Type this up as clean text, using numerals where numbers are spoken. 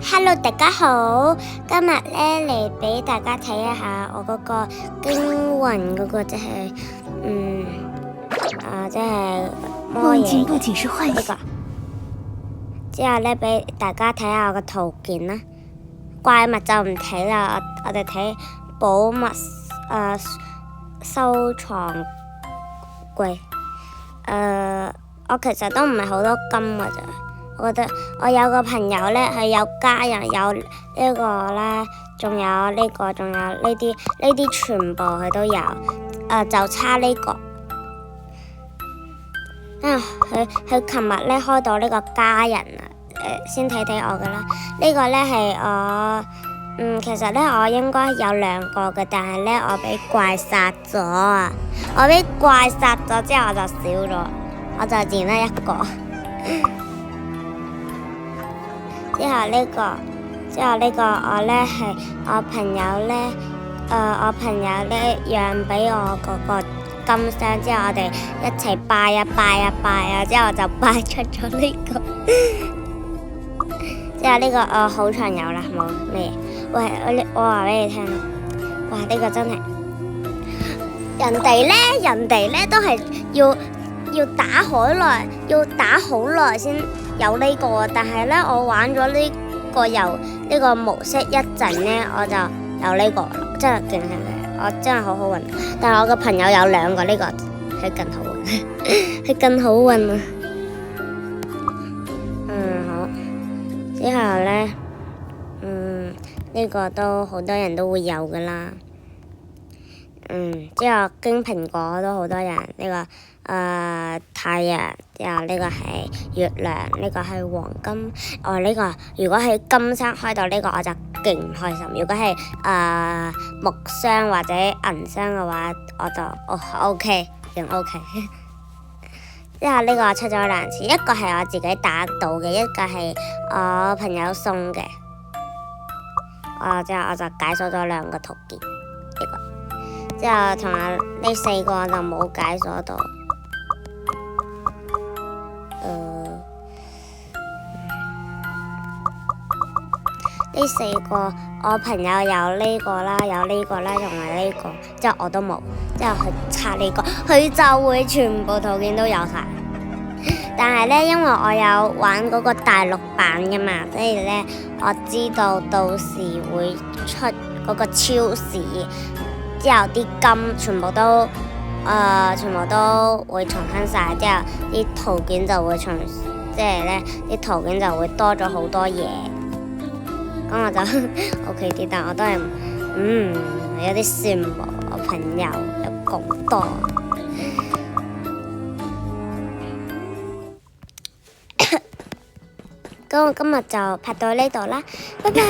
Hello， 大家好，今日咧嚟俾大家睇一下我嗰個驚魂嗰個即係即係魔嘢不僅是幻想。之後咧俾大家睇下我個圖片啦。怪物就唔睇啦，我哋睇寶物收藏櫃。我其實都唔係好多金㗎咋。我覺得我有個朋友咧，係有家人有呢個啦，仲有呢個，仲有呢啲全部佢都有。就差呢個。佢琴日咧開到呢個家人啊，先睇睇我噶啦。呢個咧係我，其實咧我應該有兩個嘅，但係咧我俾怪殺咗啊！我俾怪殺咗之後我就少咗，我就剩得一個。之後呢個我咧係我朋友咧，讓俾我嗰個金箱，之後我哋一齊拜啊，之後就拜出咗呢個。之後呢個好長有啦，冇咩？喂，我話俾你聽，哇！呢個真係人哋咧都係要打好耐先有呢個，但係咧我玩咗呢個由呢個模式一陣咧，我就有呢個啦，真係勁係我真係好好運。但係我個朋友有兩個呢個，係更好運，係更好運啊！好。之後咧，呢個都好多人都會有噶啦。之後經蘋果都好多人，呢個太陽，之後呢個係月亮，呢個係黃金。呢個如果係金箱開到呢個我就勁唔開心。如果係木箱或者銀箱嘅話，我就OK，勁 OK。之後呢個出咗兩次，一個係我自己打到嘅，一個係我朋友送嘅。之後我就解鎖咗兩個圖片，呢個。之後同埋呢四個我就冇解鎖到。呢四個我朋友有呢個啦，有呢個啦，同埋呢個，之後我都冇。之後佢拆呢個，佢就會全部圖片都有晒。但係咧，因為我有玩嗰個大陸版㗎嘛，所以咧我知道到時會出嗰個超市，之後啲金全部都會重新晒，之後啲圖片就會即係咧啲圖片就會多咗好多嘢。咁我就 OK 啲，但我都係有啲羨慕我朋友有咁多。咁我今日就拍到呢度啦，拜拜。